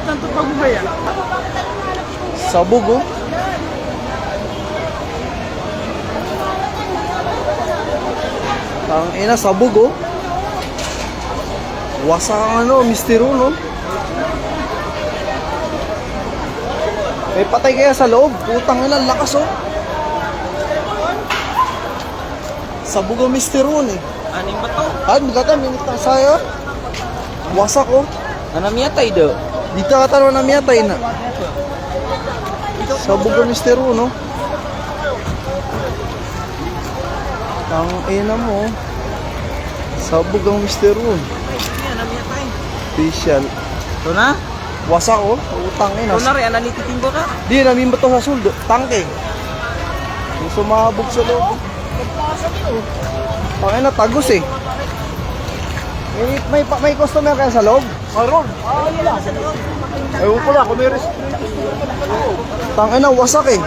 ng tupag mo ba yan? Sabog oh. Ang ina, sabog oh. Wasak ang ano, mistero no. May patay kaya sa loob. Putang ina, lakas oh. Sabog ang mistero eh. Aning ba to? Magkata, minit na saya. Wasak oh. Anamiyatay do. Dito ka tanong na miyatay na. Sabog ang mistero no. Ang ina mo. Sabog ang mistero. Anamiyatay. Official. Ito na? Wasak oh. Utang ina. Ito na rin, ananititinggo ka? Di, namin ba ito sa suldo? Tangke. Yung sumabog sa loob. Pangina, tagos eh. May customer kaya sa loob? Mayroon. Ewan ko lang, kung may risk. Tangina, wasak eh.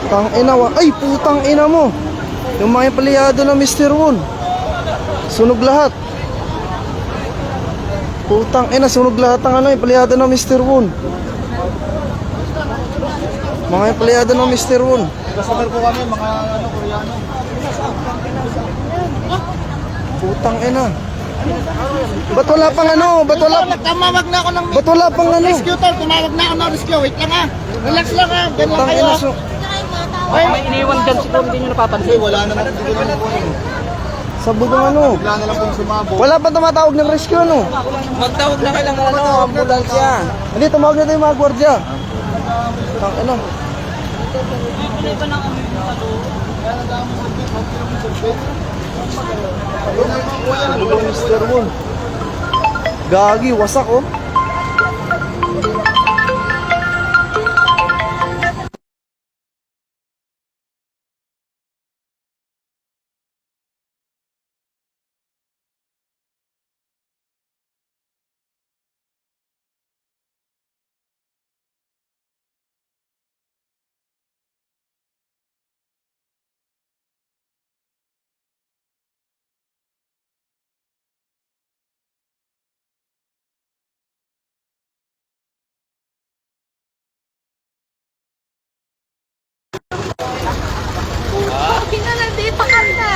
Tangina, ay putang ina mo. Yung mga empleyado ng Mr. Won. Sunog lahat. Putang ina, sunog lahat ang ano, empleyado ng Mr. Won. Mga empleyado ng Mr. Won. Customer po kami, mga ano, Koreano. Putang ina. Ba't wala pang ano? Ba't Tumawag na ako ng ano? rescue tol. Tumawag na ako ng rescue. Wait lang ha. Relax lang ha. Ganun lang Putang kayo ina, ha. Ay, may iniwan dyan siguro, hindi nyo napapansin. Kasi wala naman. Hindi ko naman po yun. sabog ang ano. Bigla na lang pong sumabog. Wala pa tumatawag ng rescue ano? Magtawag na kailang ano, ambulansya. Hindi, tumawag na tayo yung mga gwardiya. Putang ina. Sabog ang Mr. Won. Gagi, wasak oh. Hindi pa kanta.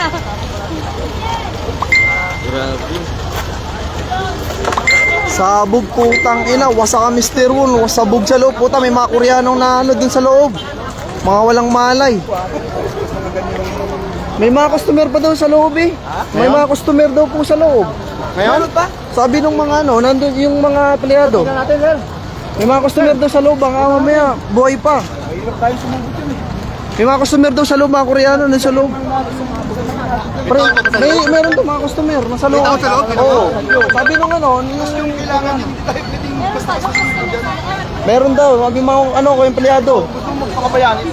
Grabe. Sabog putang ina, wasak ang Mr. Won, sabog sa loob puta, may mga Koreanong na ano dun sa loob. Mga walang malay. May mga customer pa daw sa loob eh. May mga customer daw po sa loob. Ngayon? Sabi nung mga ano, nandun yung mga empleyado. natin, sir. May mga customer daw sa loob, baka mamaya buhay pa. Mahirap tayo sumabot yun eh. May mga customer daw sa loob, mga Koreano nandun sa loob. Meron daw mga customer nasa loob. May tao sa loob? Oo. Sabi nung ano, yung Kailangan hindi tayo pwedeng basta meron daw, sabi mga ano ko empleyado. gusto mo magpakabayani.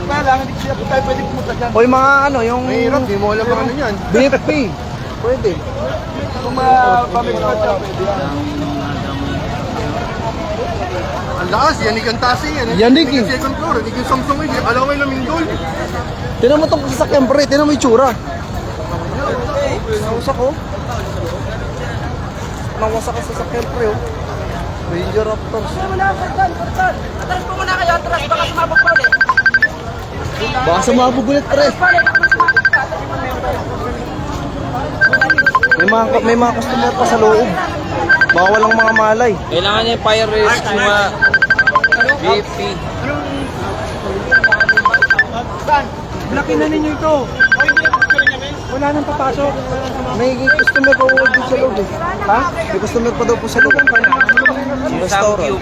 Kailangan hindi tayo pwedeng pumunta dyan. O yung mga ano, yung Mahirap, di mo alam ang ano yan. BFP. Pwede. Kung mga public spot dyan, pwede yan. Ang lakas, yanig ang tasi yan. Yanig eh. Yanig ang second floor, yanig yung Samsung eh. Alam ko yung lamindol. Tinan mo itong sasakyan pre, tinan mo yung tsura. Nawasak oh. Nawasak ang sasakyan pre oh. Ranger Raptors. Atras po muna kayo, atras. Baka sumabog pa ulit. Baka sumabog ulit pre. May mga customer pa sa loob. Baka walang mga malay. Kailangan niya yung fire rescue mga BFP. Laki na ninyo ito. Wala nang papasok. May customer pa ulit dun sa loob eh. Ha? May customer pa daw po sa loob. Restaurant.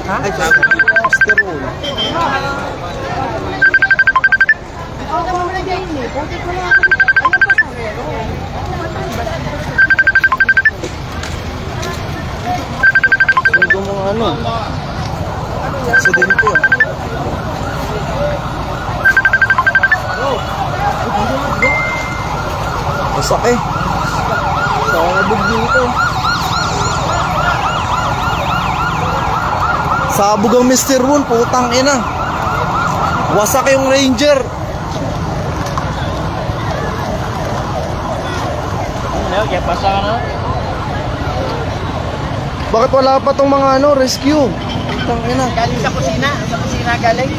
Ha? Ay, Mr. Won. Yung mga ano. Aksidente ah. Wasak eh. Sabog dito. Sabog ang Mr. Won, putang ina. Wasak yung Ranger. Kaya pasa na. Bakit wala pa tong mga ano, rescue? Putang ina. Galing sa kusina. Sa kusina galing.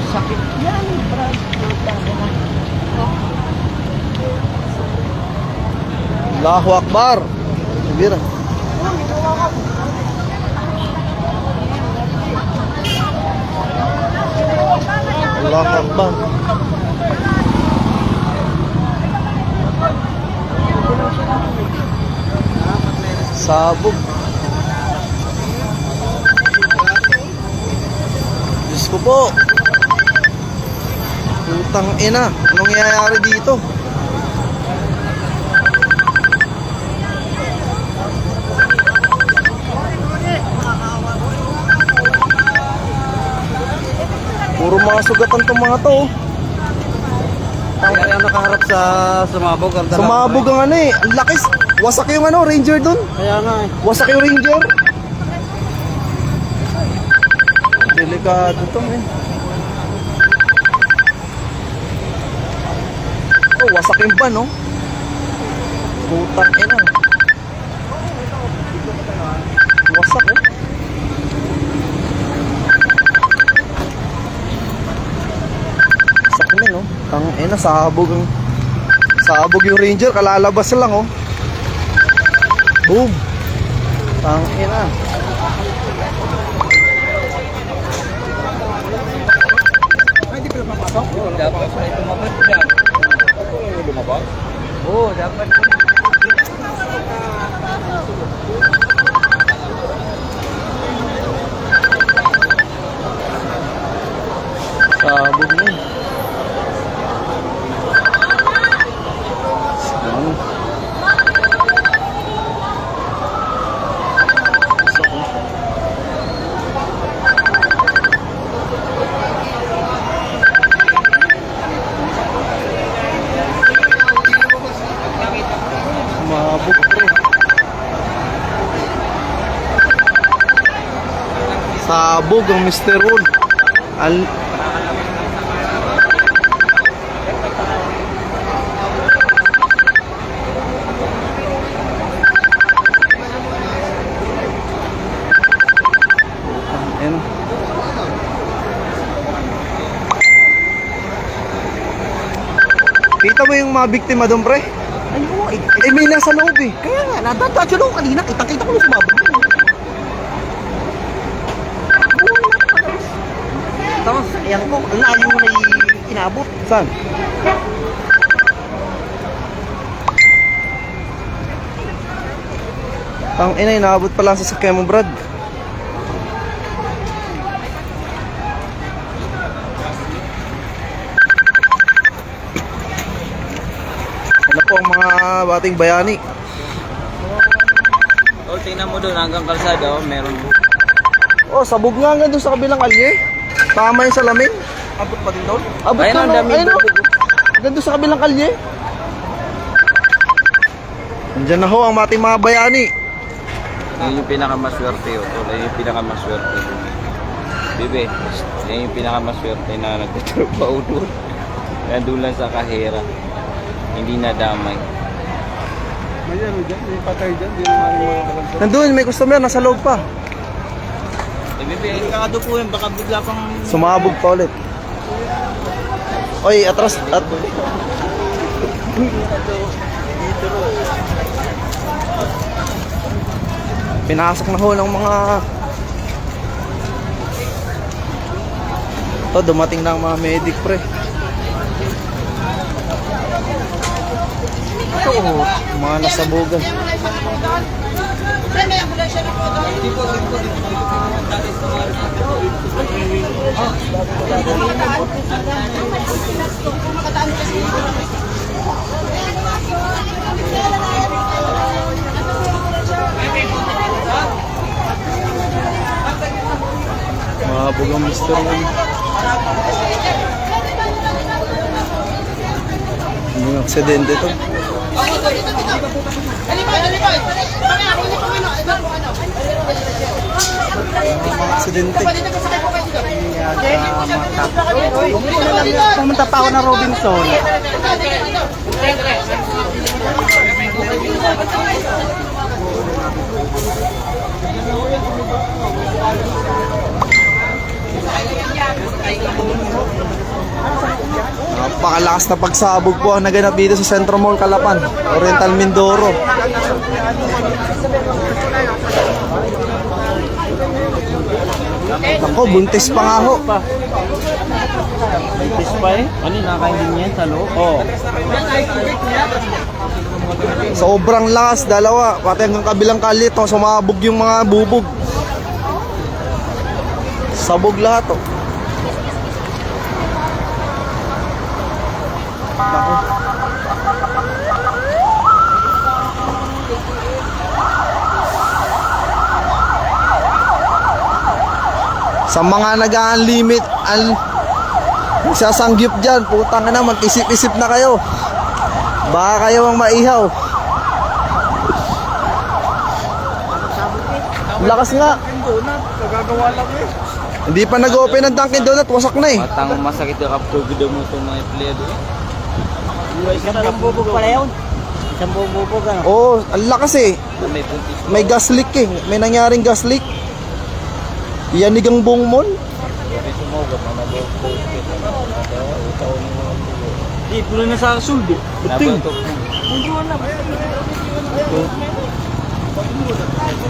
Sakit yan, Brad. Allahu Akbar. Bira. Allahu Akbar. Sabog. Diyos ko po. Putang ina. Anong nangyayari dito? Puro mga sugatan tong mga to. Kaya yung nakaharap sa sumabog. Sumabog ang ano eh. Ang lakis. Wasak yung ano, ranger dun. Kaya nga eh. Wasak yung ranger. Delikado to eh. Oh, wasak yung van no. Putang ina. Wasak eh. Wasak na no. Tang ina, sabog yung ranger, kalalabas lang oh. Boom. Tang ina. Dapat may tumabot dyan. Lumabas? Oo, dapat. Sabog na eh. Ano? Mabog pre. Sabog ang Mr. Wool. Ayan. Kita mo yung mga biktima doon pre? Ay, oo. Eh may nasa loob eh. Kaya nga, nadadadyo lang kanina. Kitang-kita ko nung sumabog. Tapos, ayan ko, ang layo na inabot. Saan? Tang ina, inaabot pa lang sa sakyan mo, Brad. Ano po ang mga bating bayani? Oh, tingnan mo doon hanggang kalsada, oh, meron. Oh, sabog nga hanggang doon sa kabilang kalye. Tama yung salamin. Abot pa din doon? Abot Ayun, doon, ang oh. dami Ayun, oh. bubog. Hanggang doon sa kabilang kalye. Nandiyan na ho ang ating mga bayani. Yan yung pinakamaswerte, oh. Yan yung pinakamaswerte. Bibi, yan yung pinakamaswerte na nagtatrabaho doon. Nandun lang sa kahera. Hindi nadamay. May patay dyan. Di naman yung mga kalansan. Nandun, may customer, nasa loob pa. Eh, Bibi, kakado po yun. Baka bigla pang... Sumabog pa ulit. Oy, atras. Pinasok na ho ng mga... Ito, dumating na ang mga medic, pre. Ito, oh, mga nasabugan. Mabog ang Mr. Wool. May aksidente to. Halipay! Halipay! Pangako, hindi pa ano. Aksidente. Pumunta pa ako ng Robinson. Napakalakas na pagsabog po ang naganap dito sa Centro Mall, Calapan, Oriental Mindoro. Ako, buntis pa nga ho. Buntis pa eh. Ano, nakain din yan sa loob? Oo. Sobrang lakas, dalawa. Pati hanggang kabilang kalit, oh, sumabog yung mga bubog. Sabog lahat, oh. Naku. Sa mga nag-unlimit, sasangyup dyan, putang na, mag-isip-isip na kayo. Baka kayo ang maihaw. Lakas nga. Nagagawa lang eh. Hindi pa nag-open ang Dunkin Donut, wasak na eh. Matang masakit yung kaptugdo mo itong mga empleyado eh. Isang bubog pala yun. Isang bubog ano. Oo, ang lakas eh. May buntis. May gas leak eh. May nangyaring gas leak. Yanig ang buong mall. May sumugod na nag-post-it. Di, pulo na sa suldo. Nabatok mo.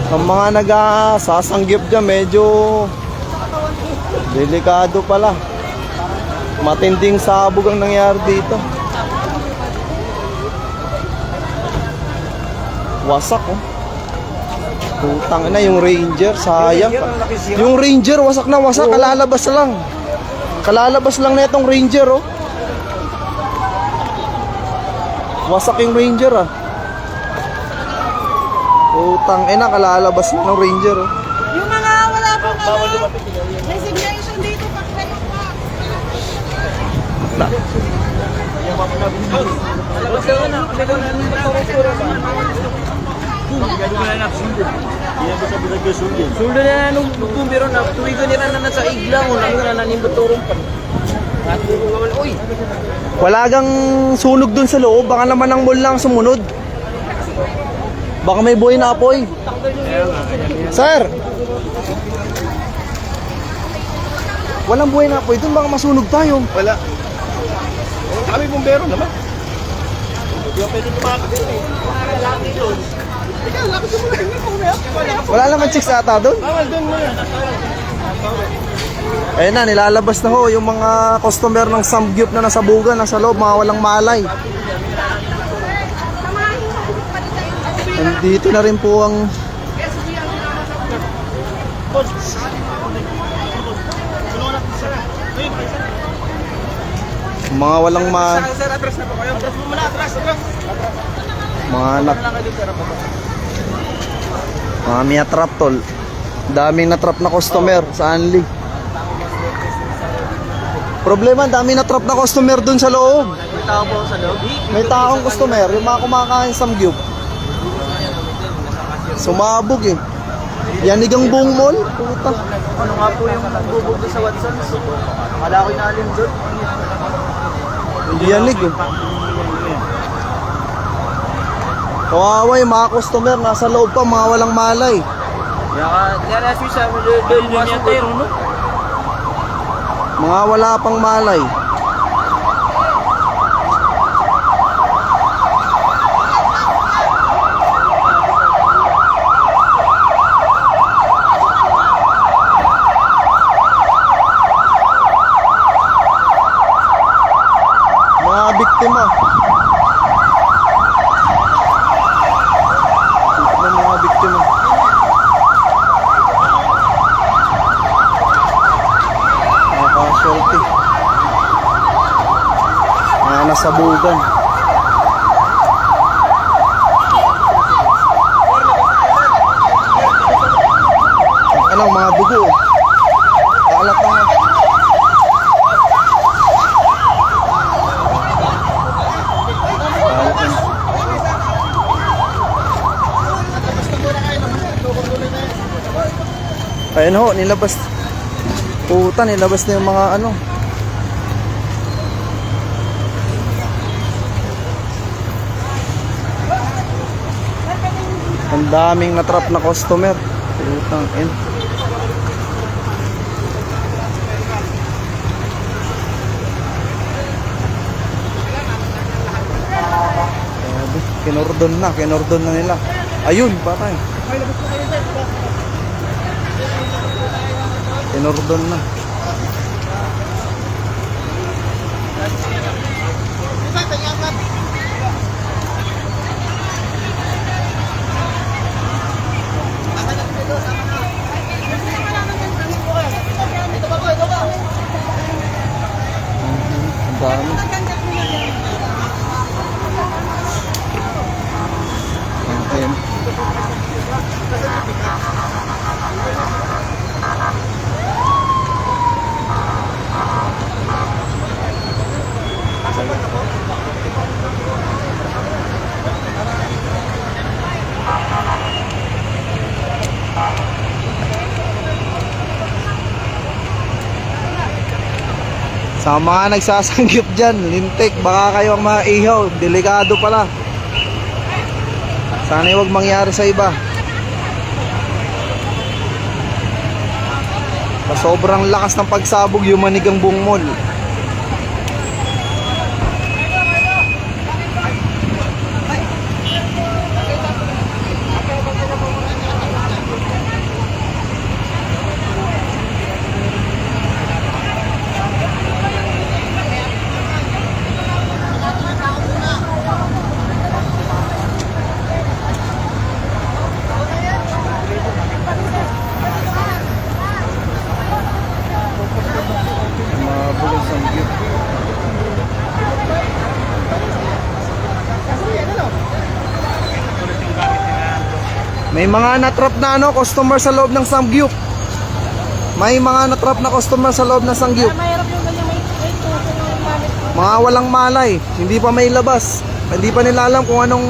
Ang mga nag-sasanggip dyan, medyo delikado pala. Matinding sabog ang nangyari dito. Wasak oh. Putang ina, yung Ranger, sayang. Yung Ranger, wasak na wasak, kalalabas lang. Kalalabas lang na itong Ranger oh. Wasak yung Ranger ah. Putang ina, kalalabas na ng Ranger oh. Yung mga wala pong resignation dito, pagkayo pa. Suldo na nung bumbiro na tuwigo nila na sa iglang o na nanimbuturong pa. Uy, Wala gang sunog dun sa loob, baka naman ang mall lang sumunod. Baka may buhay na apoy. Sir! Walang buhay na apoy dun, baka masunog tayo. wala. Kami bumbero naman. Hindi ko pwede tumakot eh. Ikaw, lakot mo lang. Wala naman chicks ata dun. Bawal doon mo yan. Ayun na, nilalabas na ho yung mga customer ng Samgyup na nasabugan, nasa loob, mga walang malay. Nandito na rin po ang mga walang Sir, atras na po kayo. Atras mo muna, atras. mga anak. Mga Mia Trap tol. Daming na-trap na customer sa Anli. Problema, daming na-trap na customer dun sa loob. May tao po sa loob. May taong customer, yung mga kumakain sa Samgyup. Sumabog eh. Yanig ang buong mall. Puta. Ano nga po yung bubog doon sa Watsons? Akala ko inaalim doon. Hindi yanig eh. Kawawa yung mga customer, nasa loob pa, mga walang malay. Yan na siya, doon niya tayo, no? Mga wala pang malay. Mga biktima. Ito na mga biktima. Mga casualty. Mga nasabugan. Anong mga dugo. Kalat na. Ayun ho, nilabas. Puta, nilabas na yung mga ano. Ang daming na-trap na customer. Putang in. Grabe, kinordon na nila. Ayun, patay. Kinordon na. Ang dami. Ayun. Sa mga nagsasanggip dyan, lintik, baka kayo ang maihaw, delikado pala. Sana huwag mangyari sa iba. Sa sobrang lakas ng pagsabog, yumanig ang buong mall. Mabulis ang view. May mga natrap na ano, customer sa loob ng Samgyup. May mga natrap na customer sa loob ng Samgyup. Mahirap yung ganyan may gamit ko. Mga walang malay, hindi pa may labas. Hindi pa nila alam kung anong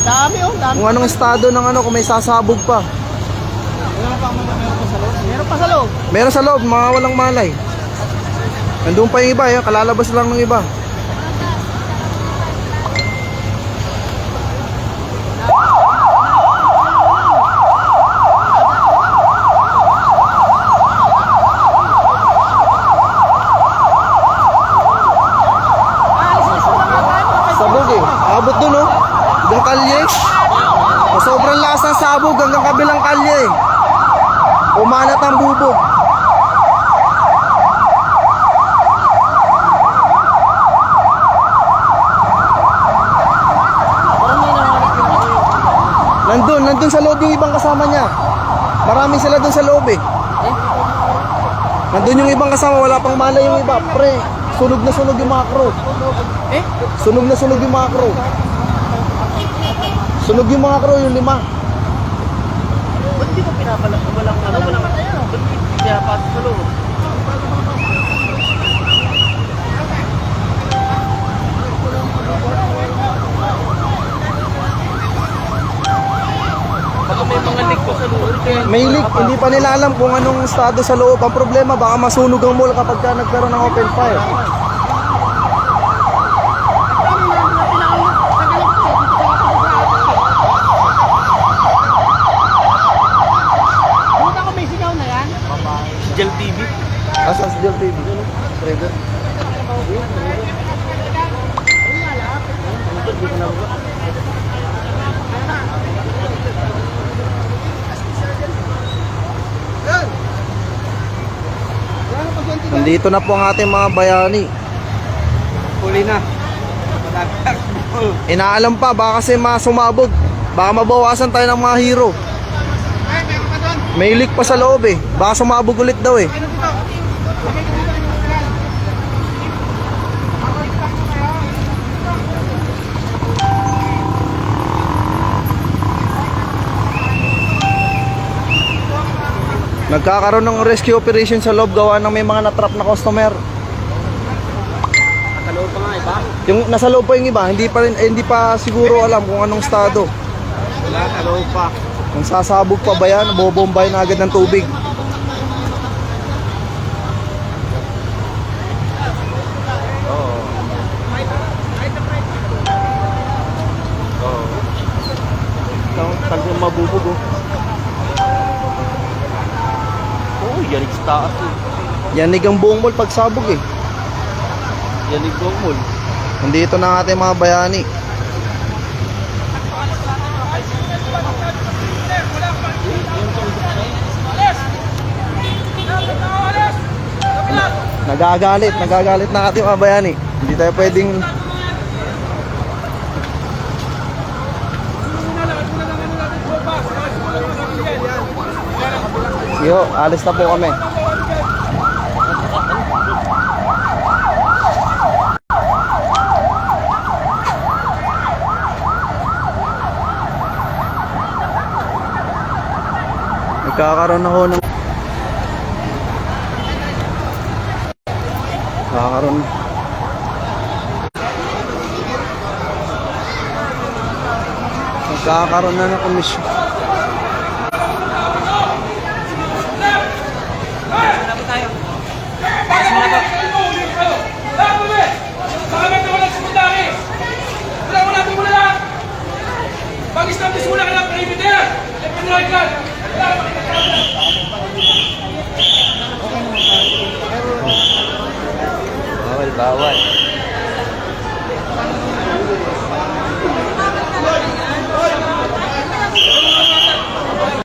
Dami oh, dami. kung anong estado ng ano, kung may sasabog pa. Meron pa sa loob. Meron sa loob, mga walang malay. Nandun pa yung iba, kalalabas lang ng iba. Sabog eh. Abot dun oh. Hanggang kalye. Sobrang lakas ng sabog hanggang kabilang kalye. Umanat ang bubog. Nandun sa loob yung ibang kasama niya. Marami sila dun sa loob eh. Nandun yung ibang kasama, wala pang malay yung iba. Pre, sunog na sunog yung mga crew. Sunog na sunog yung mga crew. Sunog yung mga crew, yung 5. Ba't di ko pinapalag? Walang ano, walang ba't kaya pasok sa loob? Baka may mga leak ko sa loob. May leak, hindi pa nila alam kung anong estado sa loob. Ang problema, baka masunog ang mall kapag ka nagkaroon ng open fire. Gel TV. Asa si Del TV? Trigger. Nandito na po ang ating mga bayani. Huli na. Inaalam pa, baka kasi masumabog. Baka mabawasan tayo ng mga hero. May leak pa sa loob eh. Baka sumabog ulit daw eh. Nagkakaroon ng rescue operation sa loob gawa ng may mga natrap na customer. Nakaloob pa nga iba. Yung nasa loob pa yung iba, hindi pa siguro alam kung anong estado. Wala, kaloob pa. Kung sasabog pa ba yan, bobombay na agad ng tubig. Oo. Oo. Tagang mabubog oh. Oo, yanig sa taas eh. Yanig ang buong mall pag sabog eh. Yanig ko mall. Nandito na ang ating mga bayani. Nagagalit na ating mga bayani. Hindi tayo pwedeng Yo, alis na po kami. Nagkakaroon ako ng Nagkakaroon Nagkakaroon na ng komisyon. Pag-establish muna ka ng perimeter! E pinride ka! Bawal, bawal.